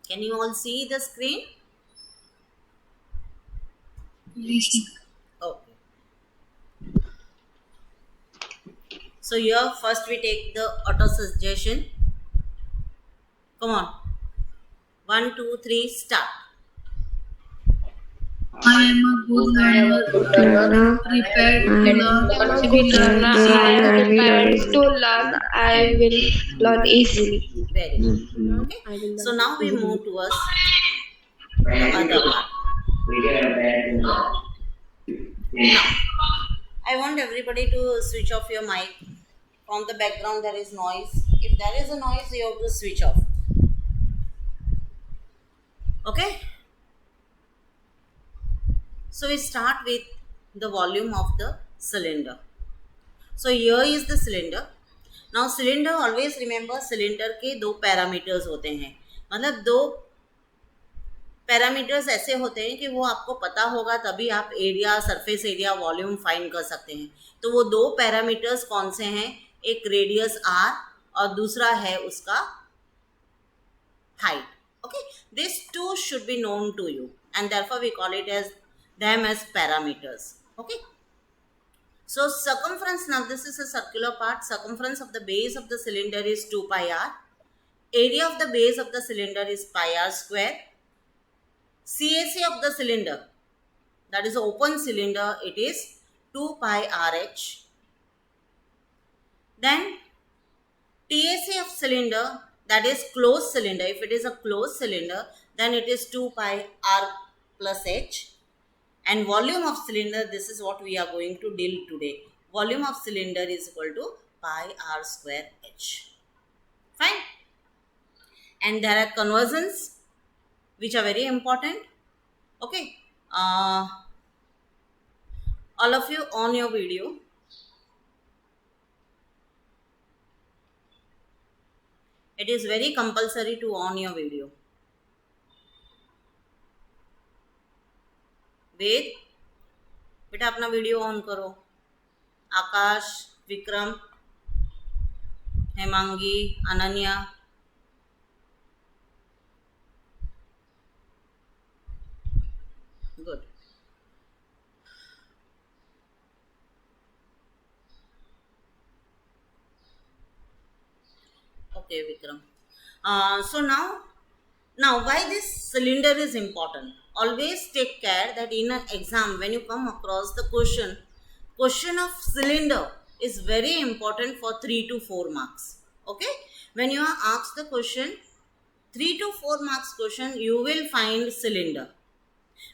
Can you all see the screen? Yes. Okay. So here first we take the auto suggestion. Come on. 1, 2, 3, start. I am a good learner, prepared to learn. I am a I good will learn learner. easily. I am prepared to learn. I will learn easily. Very good. Okay. I will So learn now we easily. move towards the other part. Now, I want everybody to switch off your mic. From the background there is noise. If there is a noise, you have to switch off. Okay. So we start with the volume of the cylinder. So here is the cylinder. Now cylinder, always remember cylinder के दो parameters होते हैं. मतलब दो parameters ऐसे होते हैं कि वो आपको पता होगा तभी आप area, surface area, volume find कर सकते हैं. तो वो दो पैरामीटर्स कौन से हैं? एक रेडियस r और दूसरा है उसका height. Okay, these two should be known to you and therefore we call it as them as parameters. Okay. So circumference, now this is a circular part. Circumference of the base of the cylinder is 2 pi r. Area of the base of the cylinder is pi r square. CAC of the cylinder, that is open cylinder, it is 2 pi RH. Then TAC of cylinder, that is closed cylinder. If it is a closed cylinder, then it is 2 pi r plus h. And volume of cylinder, this is what we are going to deal today. Volume of cylinder is equal to pi r square h. Fine. And there are conversions which are very important. Okay. All of you on your video. It is very compulsory to on your video. वेद, बेटा अपना video on करो. Akash, Vikram, Hemangi, Ananya. Good. Okay, Vikram. So now why this cylinder is important? Always take care that in an exam when you come across the question of cylinder is very important for 3 to 4 marks. Okay, when you are asked the question 3 to 4 marks question, you will find cylinder.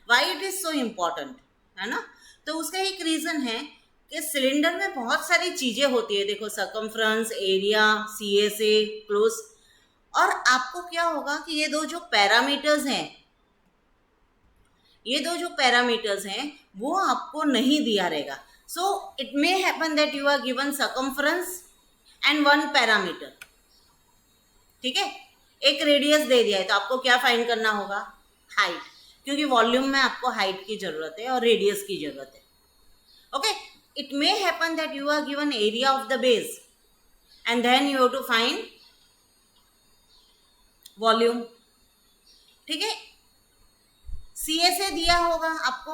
Why it is so important है ना? तो उसका एक reason है कि cylinder में बहुत सारी चीजें होती है. देखो, सर्कमफ्रेंस, एरिया, CAC, क्लोज. और आपको क्या होगा कि ये दो जो पैरामीटर्स हैं वो आपको नहीं दिया रहेगा. So it may happen that you are given circumference and one parameter. ठीक है, एक रेडियस दे दिया है तो आपको क्या फाइंड करना होगा? हाइट. क्योंकि वॉल्यूम में आपको हाइट की जरूरत है और रेडियस की जरूरत है. Okay, it may happen that you are given area of the base and then you have to find volume. ठीक है, CAC दिया होगा आपको,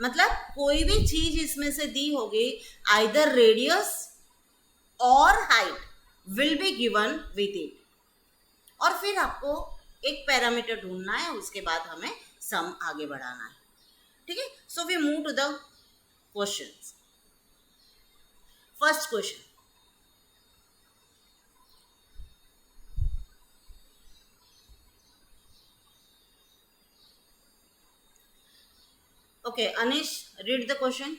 मतलब कोई भी चीज इसमें से दी होगी, आइदर रेडियस और height will be given with it. और फिर आपको एक पैरामीटर ढूंढना है, उसके बाद हमें सम आगे बढ़ाना है. ठीक है, so we move to the questions. First question, okay, Anish, read the question.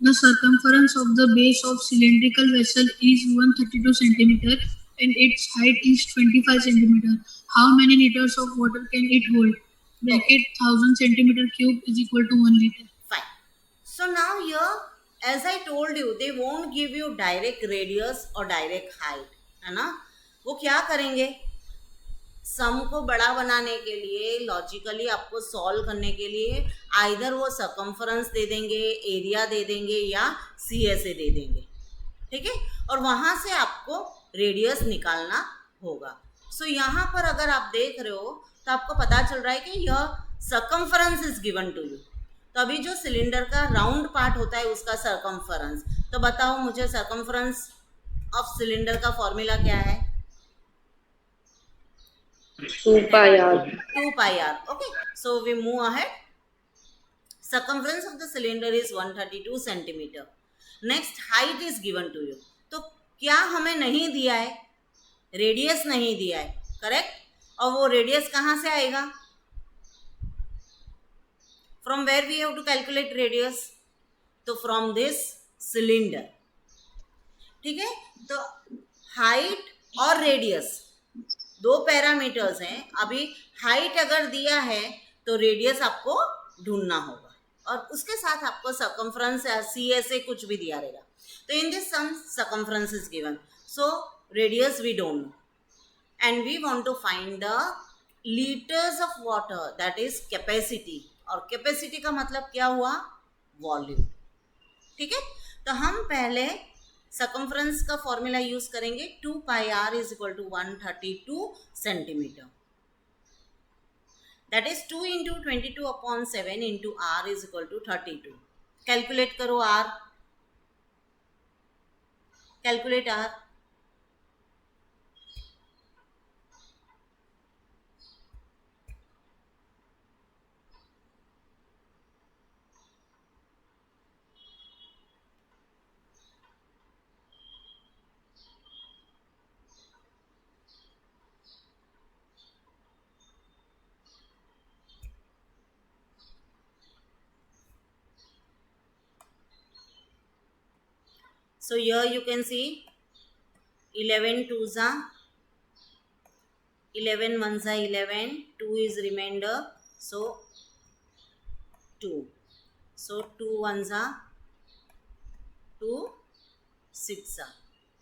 The circumference of the base of cylindrical vessel is 132 centimeter and its height is 25 centimeter. How many liters of water can it hold? Bracket 1000 centimeter cube is equal to 1 liter. Fine. So now here, as I told you, they won't give you direct radius or direct height, है ना? वो क्या करेंगे? सम को बड़ा बनाने के लिए, लॉजिकली आपको सॉल्व करने के लिए आइदर वो सर्कमफ्रेंस दे देंगे, एरिया दे देंगे या CAC दे देंगे. ठीक है, और वहां से आपको रेडियस निकालना होगा। सो यहाँ पर अगर आप देख रहे हो तो आपको पता चल रहा है कि यह circumference is given to you. तो अभी जो सिलेंडर का राउंड पार्ट होता है उसका सर्कमफरेंस, तो बताओ मुझे सर्कमफरेंस ऑफ सिलेंडर का फॉर्मूला क्या है? 2 pi r. 2 pi r. Okay, so we move ahead. Circumference of the cylinder is 132 centimeter. Next, height is given to you. तो क्या हमें नहीं दिया है? रेडियस नहीं दिया है, करेक्ट? और वो रेडियस कहाँ से आएगा? From where we have to calculate radius? तो from this cylinder. ठीक है, तो हाइट और रेडियस दो पैरामीटर्स हैं। अभी हाइट अगर दिया है तो रेडियस आपको ढूंढना होगा, और उसके साथ आपको सर्कमफ्रेंस या CSA कुछ भी दिया रहेगा। तो in this sum circumference is given, so radius we don't know, and we want to find the litres of water, that is capacity. और कैपेसिटी का मतलब क्या हुआ? वॉल्यूम। ठीक है, तो हम पहले सर्कमफ्रेंस का फॉर्मूला यूज करेंगे। 2 pi r is equal to 132 centimeter. That is 2 into 22 upon 7 into r is equal to 32. Calculate करो r. Calculate r. So here you can see 11 twos are 11 ones are 11, 2 is remainder, so 2. So 2 ones are 2, 6 are.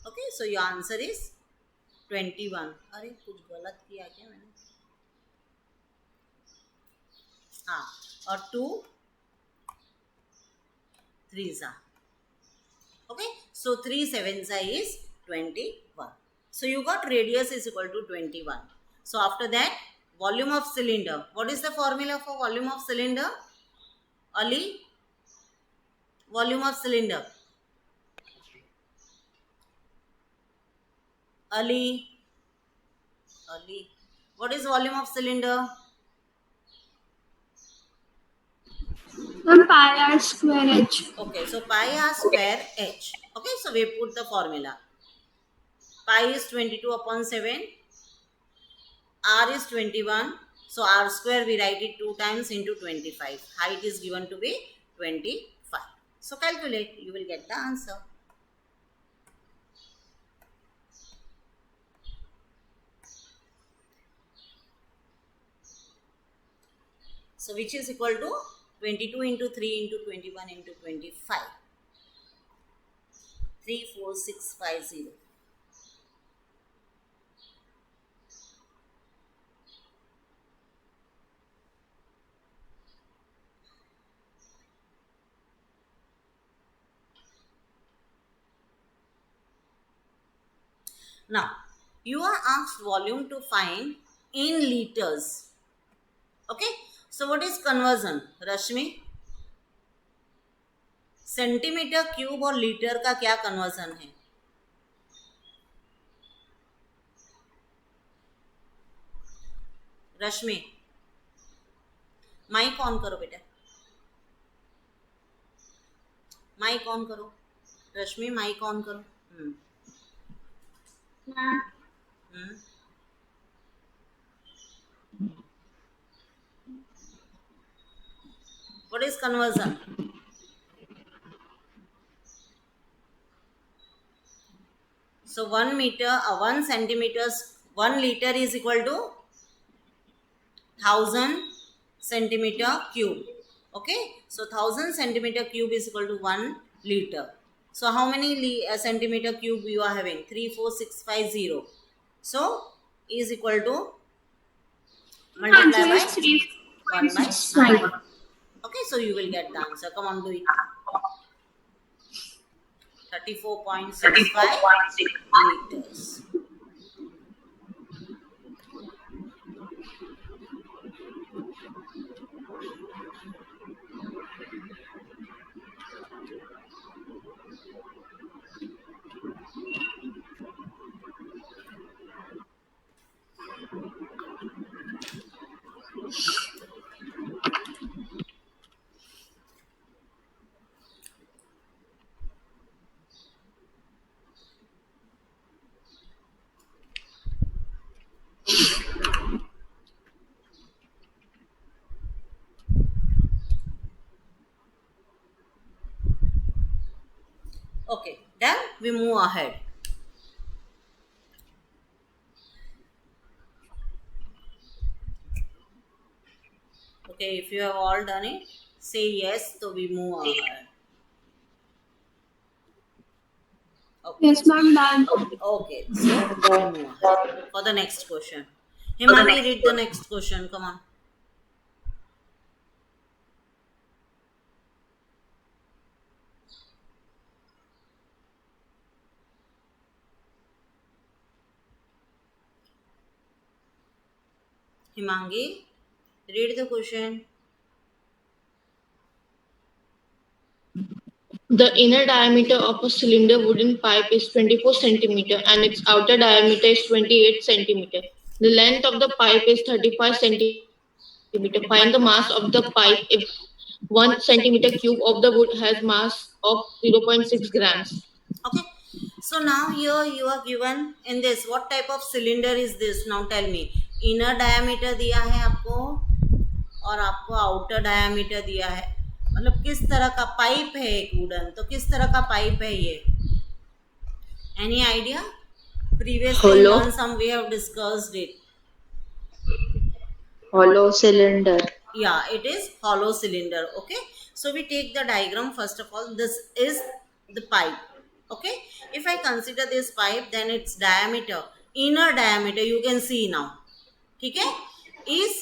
Okay, so your answer is 21. अरे कुछ गलत किया क्या मैंने? हाँ, और 2 3s are. Okay, so 3 7s is 21. So you got radius is equal to 21. So after that, volume of cylinder. What is the formula for volume of cylinder? Ali, volume of cylinder. Ali, what is volume of cylinder? 1 pi r square h. Okay, so pi r square h. Okay, so we put the formula. Pi is 22 upon 7. R is 21. So r square we write it 2 times into 25. Height is given to be 25. So calculate, you will get the answer. So which is equal to 22 into 3 into 21 into 25. 34650. Now, you are asked volume to find in liters. Okay, so what is conversion, Rashmi? Centimetre cube और litre का क्या conversion है? रश्मि, mic on करो बेटा, mic on करो। रश्मि mic on करो। What is conversion? So 1 meter, 1 centimeters, 1 liter is equal to 1000 centimeter cube. Okay, so 1000 centimeter cube is equal to 1 liter. So how many centimeter cube you are having? 34650. So is equal to multiply by 1 by 5. Okay, so you will get the answer. Come on, do it. 34.65 liters. Okay, then we move ahead. Okay, if you have all done it, say yes, so we move ahead. Okay, Yes, ma'am, done. okay, so we move ahead for the next question. Himangi, read the next question. Come on. Himangi, read the question. The inner diameter of a cylinder wooden pipe is 24 centimeter and its outer diameter is 28 centimeter. The length of the pipe is 35 centimeter. Find the mass of the pipe if 1 centimeter cube of the wood has mass of 0.6 grams. Okay, so now here you are given in this what type of cylinder is this? Now tell me. Inner diameter दिया है आपको और आपको outer diameter दिया है, मतलब किस तरह का पाइप है एक वुडन, तो किस तरह का पाइप है ये? Any idea? Previously Hollow. In some we have discussed it. Hollow cylinder. Yeah, it is hollow cylinder. Okay, so we take the diagram. First of all, this is the pipe. Okay, if I consider this pipe, then its diameter, inner diameter, you can see now, ठीक है, is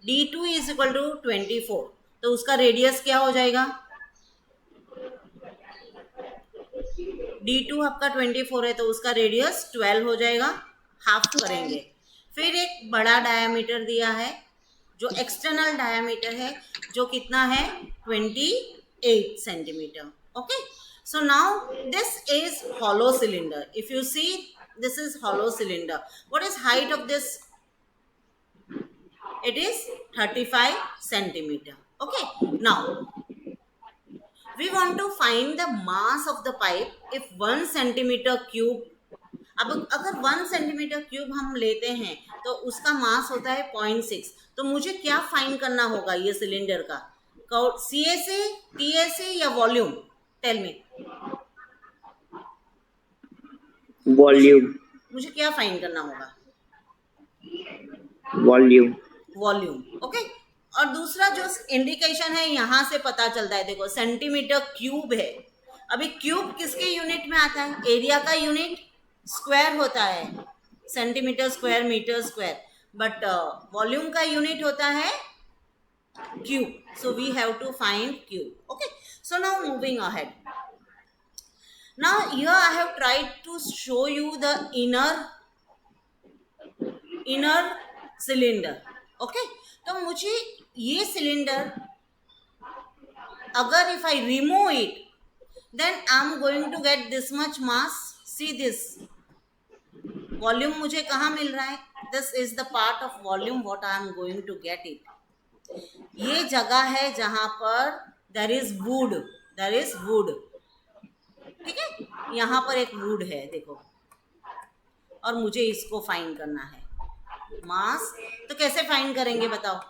D2 is equal to 24. तो उसका radius क्या हो जाएगा? D2 आपका 24 है तो उसका रेडियस 12 हो जाएगा, हाफ करेंगे. फिर एक बड़ा डायमीटर दिया है जो एक्सटर्नल डायमीटर है, जो कितना है? 28 centimetre. Okay, so now this is hollow cylinder. If you see, this is hollow cylinder. What is height of this? It is 35 centimeter. Okay, now we want to find the mass of the pipe if 1 centimeter cube. अब अगर 1 centimetre cube हम लेते हैं तो उसका मास होता है 0.6. तो मुझे क्या फाइंड करना होगा ये सिलेंडर का? CSA, TSA या वॉल्यूम? Tell me. वॉल्यूम. मुझे क्या फाइंड करना होगा? वॉल्यूम. वॉल्यूम. ओके, और दूसरा जो इंडिकेशन है यहाँ से पता चलता है, देखो सेंटीमीटर क्यूब है. अभी क्यूब किसके यूनिट में आता है? एरिया का यूनिट स्क्वायर होता है, centimetre square, metre square, but volume का यूनिट होता है cube. So we have to find cube. Okay, so now moving ahead. Now here I have tried to show you the inner cylinder. Okay, तो मुझे ये cylinder अगर if I remove it, then I am going to get this much mass. See this volume मुझे कहाँ मिल रहा है? This is the part of volume what I am going to get it. ये जगह है जहां पर देयर इज वुड, ठीक है, यहाँ पर एक वुड है, देखो, और मुझे इसको फाइंड करना है मास. तो कैसे फाइंड करेंगे बताओ?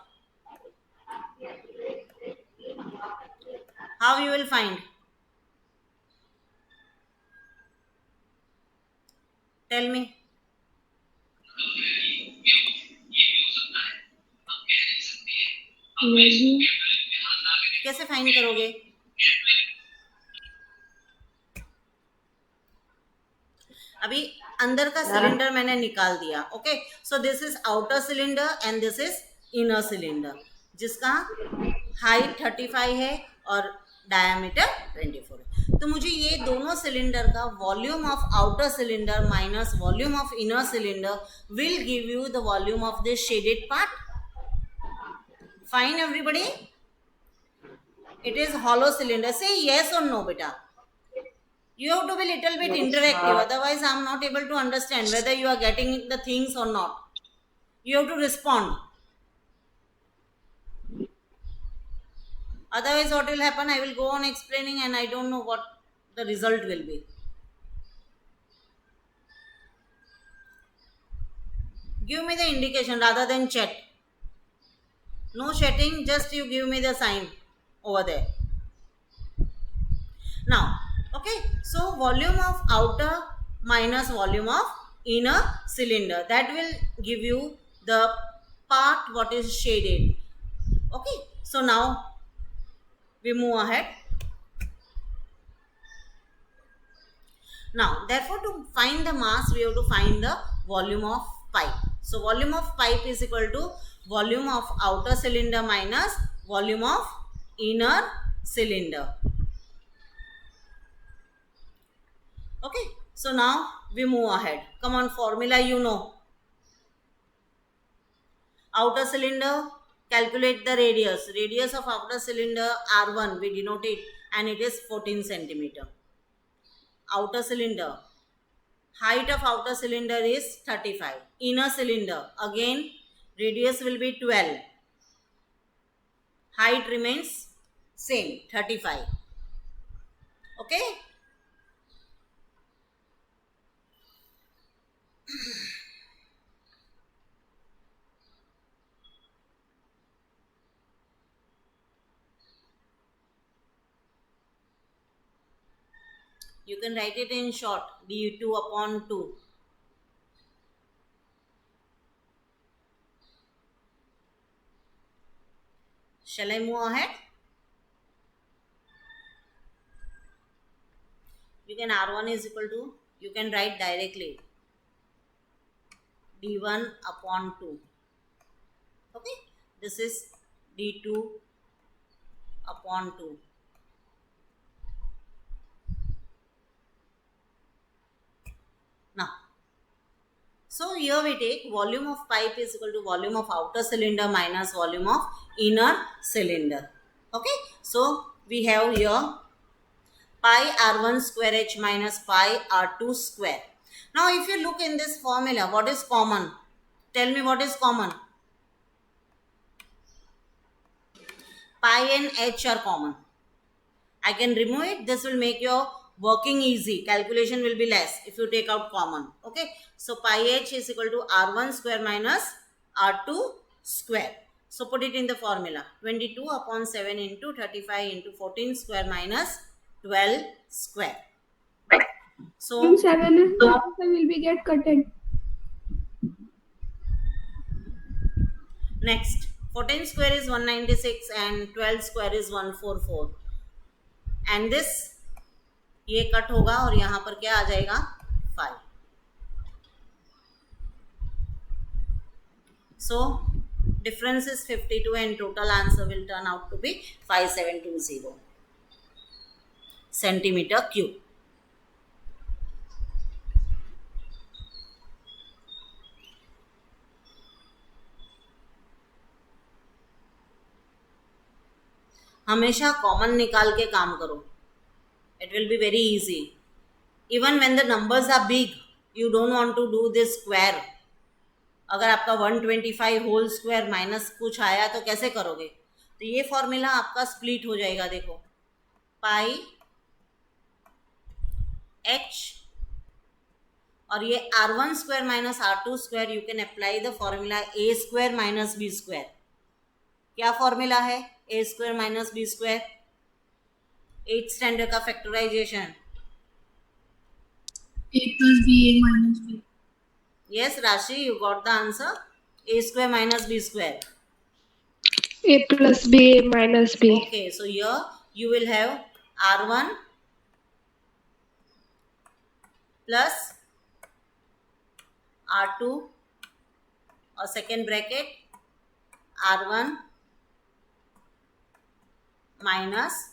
How you will find? Tell me. कैसे फाइंड करोगे? अभी अंदर का सिलेंडर मैंने निकाल दिया. Okay, so this is outer cylinder and this is inner cylinder, जिसका हाइट 35 है और डायमीटर 24 है. तो मुझे ये दोनों सिलेंडर का volume of outer cylinder minus volume of inner cylinder will give you the volume of this shaded part. Fine everybody? It is hollow cylinder. Say yes or no, beta. You have to be little bit interactive. Otherwise, I am not able to understand whether you are getting the things or not. You have to respond. Otherwise, what will happen? I will go on explaining and I don't know what the result will be. Give me the indication rather than chat. No chatting, just you give me the sign over there. Now, okay, so volume of outer minus volume of inner cylinder, that will give you the part what is shaded. Okay, so now we move ahead. Now, therefore, to find the mass, we have to find the volume of pipe. So, volume of pipe is equal to volume of outer cylinder minus volume of inner cylinder. Okay, so now we move ahead. Come on, formula you know. Outer cylinder, calculate the radius. Radius of outer cylinder R1, we denote it, and it is 14 centimeter. Outer cylinder, height of outer cylinder is 35. Inner cylinder, again radius will be 12. Height remains same, 35. Okay. You can write it in short, d2 upon 2. Shall I move ahead? You can R1 is equal to, you can write directly d1 upon 2. Okay, this is d2 upon 2. Now, so here we take volume of pipe is equal to volume of outer cylinder minus volume of inner cylinder. Okay, so we have here pi r1 square h minus pi r2 square. Now, if you look in this formula, what is common? Tell me what is common. Pi and h are common. I can remove it. This will make your working easy. Calculation will be less if you take out common. Okay. So, pi h is equal to r1 square minus r2 square. So, put it in the formula. 22 upon 7 into 35 into 14 square minus 12 square. So, 7 is will be get cutted. Next, 14 square is 196 and 12 square is 144. And this, ये cut होगा और यहाँ पर क्या आ जाएगा 5. So, difference is 52 and total answer will turn out to be 5720 centimeter cube. हमेशा common निकाल के काम करो. It will be very easy. Even when the numbers are big, you don't want to do this square. अगर आपका 125 whole square minus कुछ आया तो कैसे करोगे? तो ये फॉर्मूला आपका स्प्लिट हो जाएगा. देखो, पाई h और ये r1 square minus r2 square, you can apply the formula a square minus b square. क्या फॉर्मूला है? a square minus b square. 8th standard का factorisation. a plus b a minus b. Yes, Rashi, you got the answer. A square minus b square. A plus b minus b. Okay, so here you will have r1 plus r2 or second bracket r1 minus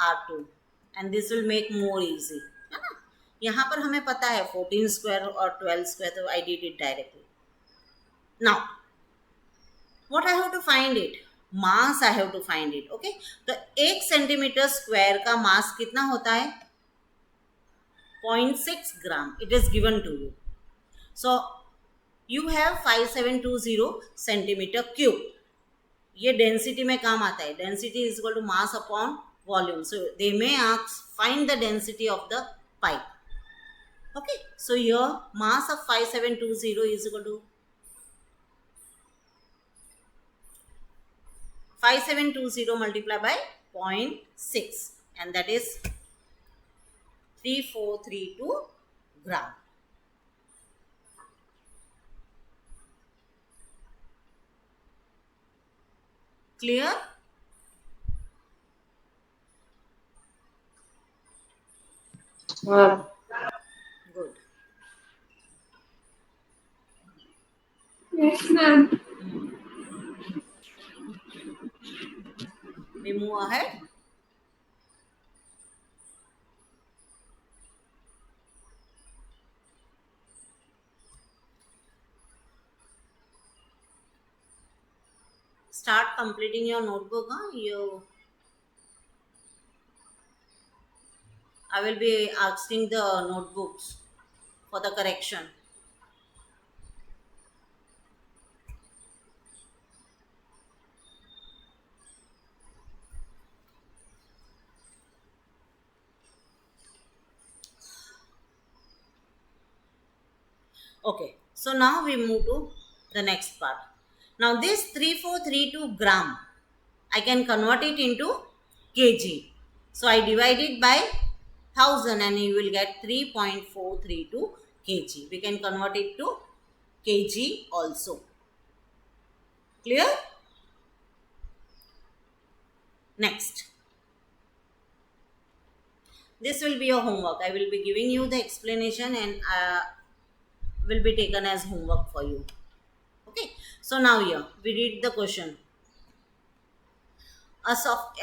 r2, and this will make more easy. है ना? यहाँ पर हमें पता है 14 square और 12 square, तो I did it directly. Now what I have to find it? Mass I have to find it. Okay, तो 1 सेंटीमीटर स्क्वायर का मास कितना होता है? 0.6 gram. It is given to you. So you have 5720 centimetre cube. ये density में काम आता है. Density is equal to mass upon volume. So they may ask find the density of the pipe. Okay, so your mass of 5720 is equal to 5720 multiplied by 0.6, and that is 3432 gram. Clear? Good. Yes, ma'am. We move ahead. Start completing your notebook. I will be asking the notebooks for the correction. Okay, so now we move to the next part. Now this 3432 gram, I can convert it into kg. So I divide it by 1000 and you will get 3.432 kg. We can convert it to kg also. Clear? Next. This will be your homework. I will be giving you the explanation and will be taken as homework for you. Okay. So now here we read the question.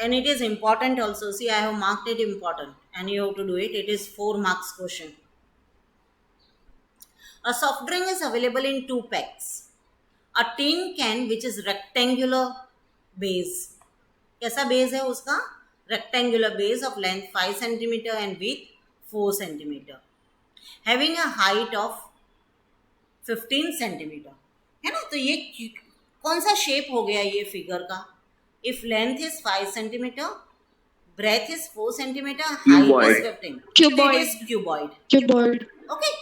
And it is important also. See, I have marked it important and you have to do it. It is 4 marks question. A soft drink is available in 2 packs. A tin can which is rectangular base. कैसा base है उसका? Rectangular base of length 5 cm and width 4 cm. Having a height of 15 cm. है ना? तो ये कौन सा shape हो गया ये फिगर का? If length is 5 cm, breadth is 4 cm, height is 15. Cuboid. It is cuboid. Cuboid. Okay.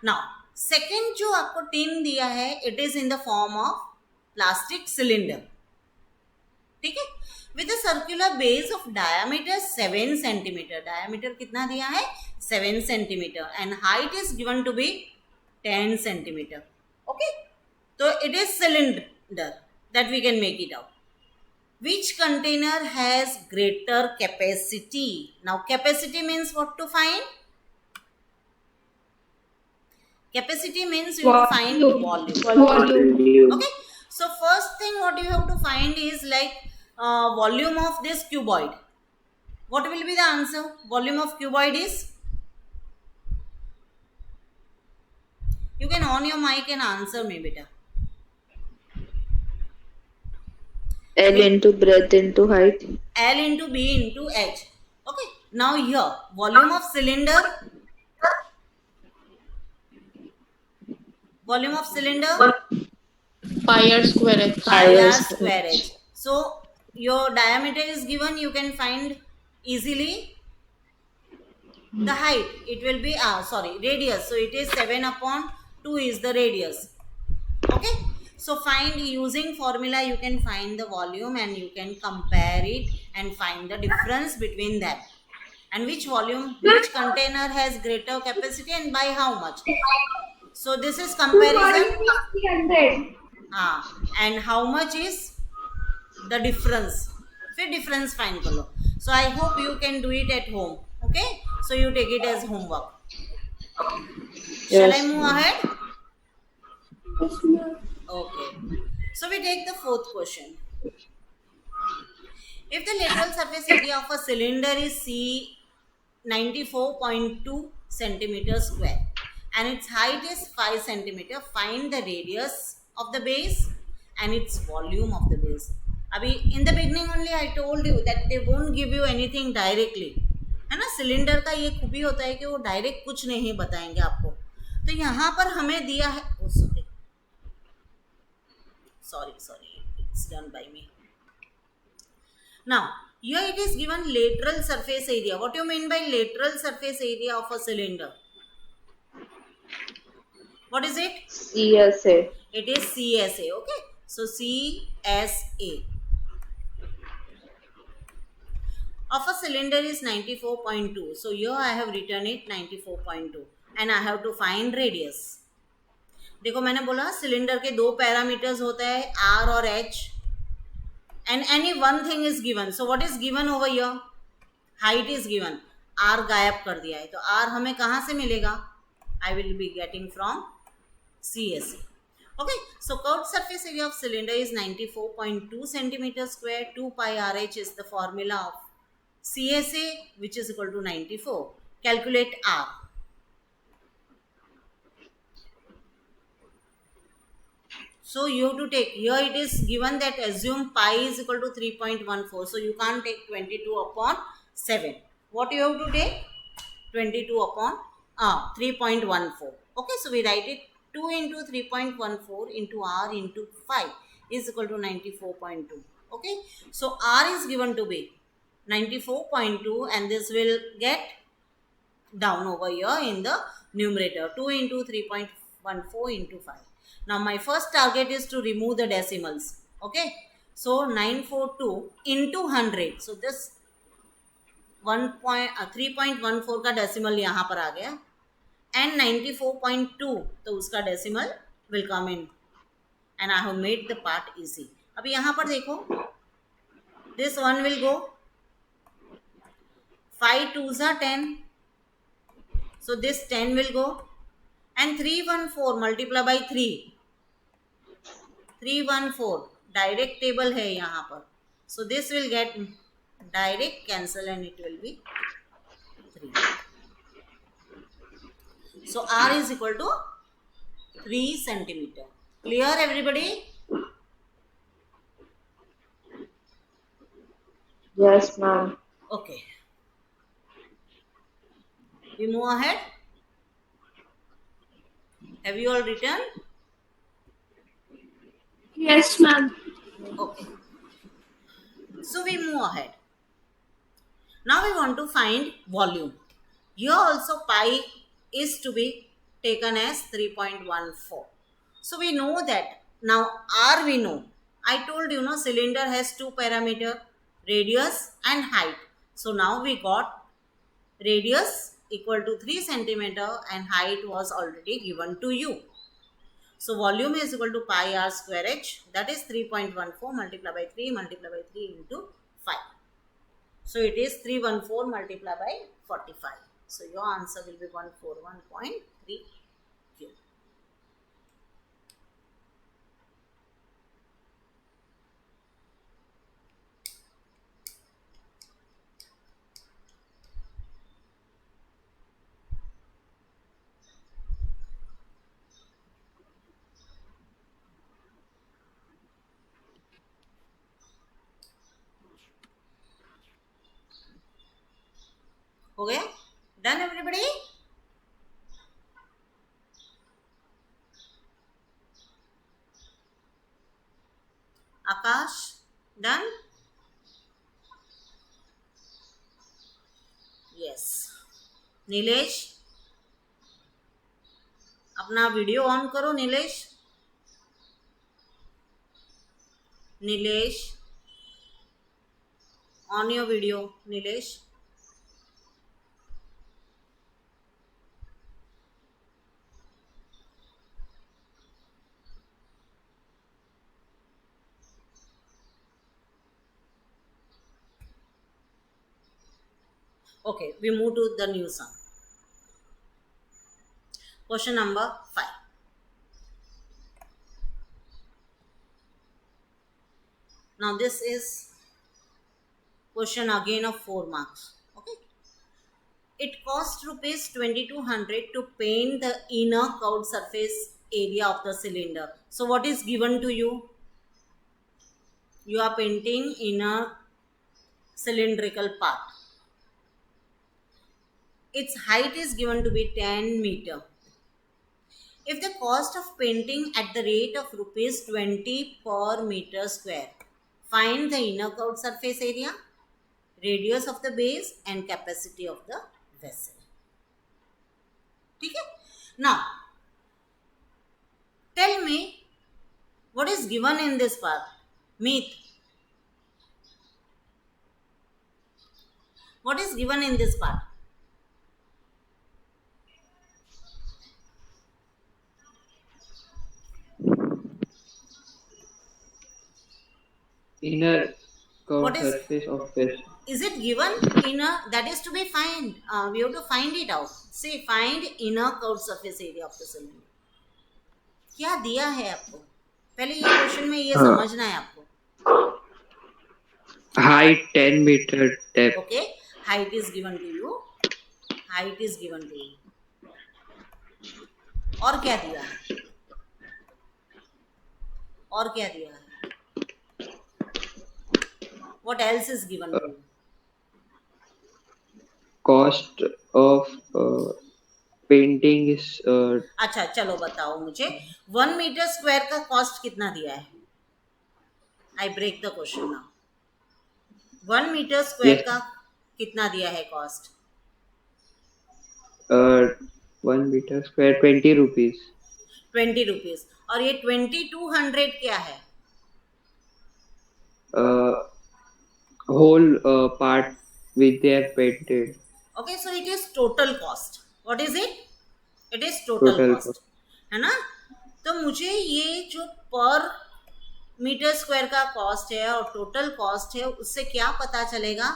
Now, second जो आपको tin दिया है, it is in the form of plastic cylinder. ठीक है? With a circular base of diameter 7 cm. Diameter कितना दिया है? 7 cm. And height is given to be 10 cm. Okay? So it is cylinder that we can make it out. Which container has greater capacity? Now capacity means what to find? Capacity means you have to find volume. Okay. So first thing what you have to find is like volume of this cuboid. What will be the answer? Volume of cuboid is? You can on your mic and answer me, beta. L into breadth into height. L into B into H. Okay. Now here, volume of cylinder. Volume of cylinder. Pi r square h. Pi r square h. So your diameter is given. You can find easily the height. It will be radius. So it is 7 upon 2 is the radius. Okay. So find using formula you can find the volume and you can compare it and find the difference between them. And which container has greater capacity and by how much. So this is comparison. And how much is the difference. फिर difference find कर लो. So I hope you can do it at home. Okay. So you take it as homework. Shall I move ahead? Okay. So we take the 4th question. If the lateral surface area of a cylinder is C 94.2 centimeter square and its height is 5 centimeter, find the radius of the base and its volume of the base. Abhi in the beginning only I told you that they won't give you anything directly. है ना? Cylinder का ये खूबी होता है कि वो direct कुछ नहीं बताएंगे आपको. तो यहाँ पर हमें दिया है sorry, it's done by me. Now, here it is given lateral surface area. What do you mean by lateral surface area of a cylinder? What is it? CSA. It is CSA, okay? So, CSA of a cylinder is 94.2. So, here I have written it 94.2 and I have to find radius. देखो मैंने बोला cylinder के दो parameters होते हैं R और H and any one thing is given. So what is given over here? Height is given. R गायब कर दिया है तो R हमें कहाँ से मिलेगा? I will be getting from CSA. Okay, so curved surface area of cylinder is 94.2 centimeter square. 2 pi RH is the formula of CSA, which is equal to 94. Calculate R. So you have to take, here it is given that assume pi is equal to 3.14. So you can't take 22 upon 7. What you have to take? 22 upon 3.14. Okay, so we write it 2 into 3.14 into R into 5 is equal to 94.2. Okay, so R is given to be 94.2 and this will get down over here in the numerator. 2 into 3.14 into 5. Now my first target is to remove the decimals. Okay, so 942 into 100. So this 3.14 का decimal यहाँ पर आ गया and 94.2 तो उसका decimal will come in and I have made the part easy. अभी यहाँ पर देखो, this one will go 5 2s are 10. So this 10 will go and 314 multiply by 3. 314 direct table है यहाँ पर. So this will get direct cancel and it will be 3. So R is equal to 3 centimeter. Clear everybody? Yes, ma'am. Okay. We move ahead. Have you all written? Yes, ma'am. Okay. So we move ahead. Now we want to find volume. Here also pi is to be taken as 3.14. So we know that. Now R we know. I told you, cylinder has two parameters, radius and height. So now we got radius equal to 3 centimeter and height was already given to you. So volume is equal to pi R square H, that is 3.14 multiplied by 3 into 5. So it is 314 multiplied by 45. So your answer will be 141.3 Q. हो गया? Done everybody? Akash, done? Yes. Nilesh, अपना video on करो Nilesh. Nilesh, on your video Nilesh. Okay, we move to the new sum. Question number 5. Now this is question again of 4 marks. Okay. It cost rupees 2200 to paint the inner curved surface area of the cylinder. So what is given to you? You are painting inner cylindrical part. Its height is given to be 10 meter. If the cost of painting at the rate of rupees 20 per meter square, find the inner curved surface area, radius of the base and capacity of the vessel. ठीक है? Now, tell me what is given in this part. Meet. What is given in this part? Inner curved What is- surface of vessel. Is it given inner? That is to be find. We have to find it out. Say find inner curved surface area of the cylinder. क्या दिया है आपको? पहले ये question में ये समझना है आपको. Height 10 meter, depth Okay, height is given to you. Height is given to you. और क्या दिया है? और क्या दिया है? What else is given to you? cost of painting is अच्छा चलो बताओ मुझे 1 मीटर स्क्वायर का कॉस्ट कितना दिया है? I break the question now. 1 metre square Yes. का कितना दिया है cost? 1 meter square 20 rupees. 20 rupees. और ये 2200 क्या है? Whole part which they have painted. Okay, so it is total cost. What is it? It is total Total cost, cost. है ना? तो मुझे ये जो पर मीटर स्क्वायर का कॉस्ट है और टोटल कॉस्ट है, उससे क्या पता चलेगा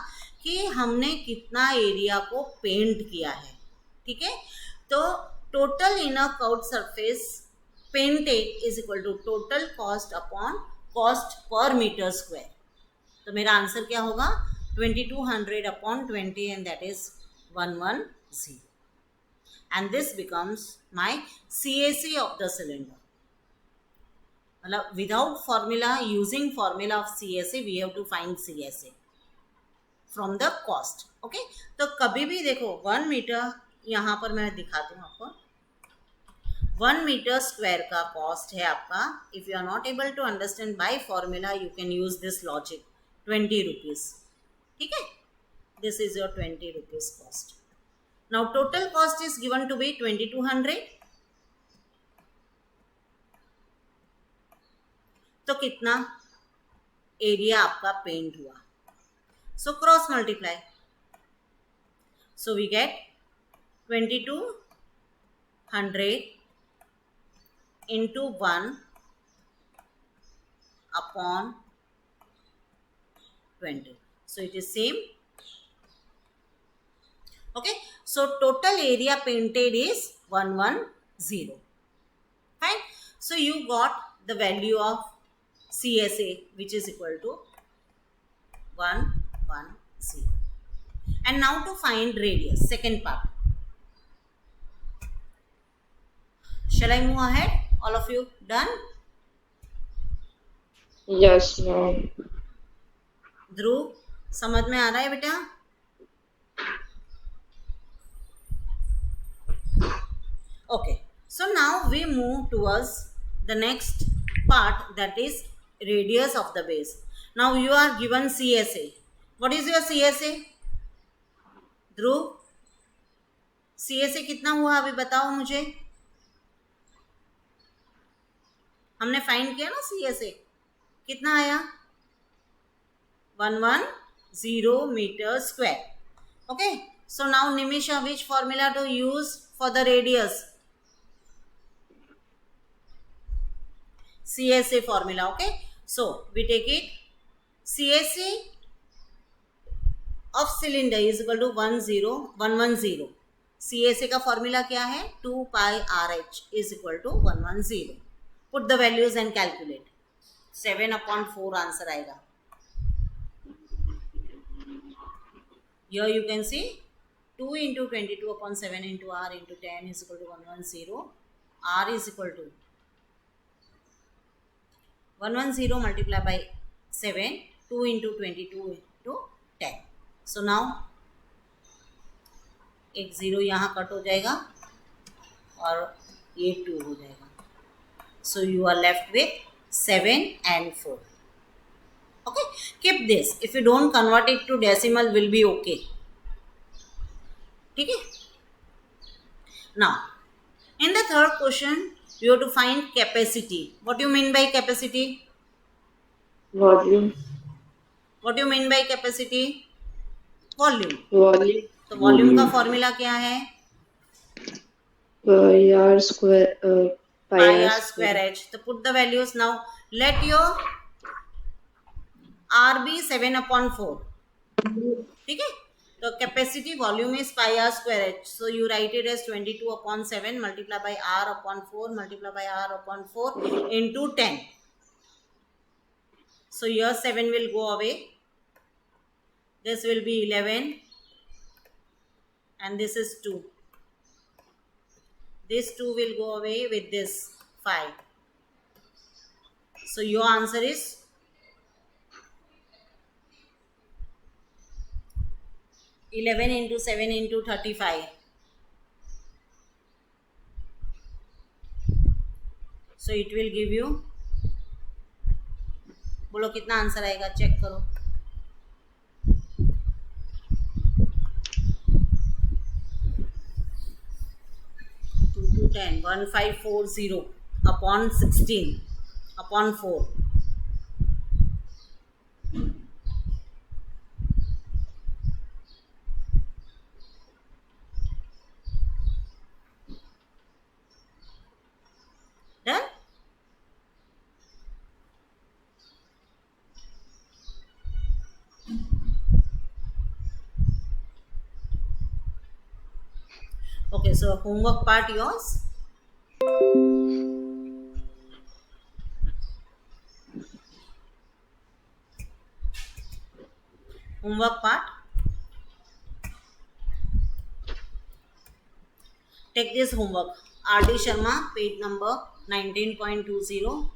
कि हमने कितना एरिया को पेंट किया है. ठीक है, तो total inner curved surface painted is equal to total cost upon cost per metre square. तो मेरा आंसर क्या होगा? 2200 upon 20 and that is 110. And this becomes my CAC of the cylinder. मतलब without formula, using formula of CAC, we have to find CAC from the cost. Okay? तो कभी भी देखो 1 metre, यहाँ पर मैं दिखाती हूँ आपको. 1 मीटर स्क्वायर का कॉस्ट है आपका. If you are not able to understand by formula, you can use this logic. 20 rupees. ठीक है, this is your 20 rupees cost. Now total cost is given to be 2200. तो कितना एरिया आपका paint हुआ? So cross multiply. So we get 2200 into 1 upon 20. So it is same. Okay, so total area painted is 110. Fine. So you got the value of CSA, which is equal to 110. And now to find radius, second part. Shall I move ahead? All of you done? Yes, ma'am. ध्रुव, समझ में आ रहा है बेटा? Okay, so now we move towards the next part, that is radius of the base. Now you are given CSA. What is your CSA? Dhruv, CSA कितना हुआ अभी बताओ मुझे. हमने फाइंड किया ना CSA, कितना आया? 110 meter square. Okay, so now Nimisha, which formula to use for the radius? CSA formula. Okay, so we take it. CSA of cylinder is equal to 110. CSA का formula क्या है? 2 pi RH is equal to 110. Put the values and calculate. 7/4 answer आएगा. Here you can see 2 into 22/7 into R into 10 is equal to 110. R is equal to 110 multiplied by 7, 2 into 22 into 10. So now एक 0 यहाँ cut हो जाएगा और ये 2 हो जाएगा. So you are left with 7 and 4. Okay, keep this. If you don't convert it to decimal, will be okay. ठीक है. Now, in the third question, you have to find capacity. What do you mean by capacity? Volume. What do you mean by capacity? Volume. Volume. तो volume का formula क्या है? Pi r square. Pi r square h. तो put the values now. Let your r be 7/4. ठीक है. तो capacity volume is pi r square h. So you write it as 22/7 multiply by r upon 4 multiply by r upon 4 into 10. So your 7 will go away. This will be 11. And this is 2. This 2 will go away with this 5. So your answer is 11 into 7 into 35. So it will give you, बोलो कितना answer आएगा, check करो. 10 1540 upon 16 upon 4. Done? Okay, so homework part yours. Homework part. Take this homework. R.D. Sharma, page number 19.20.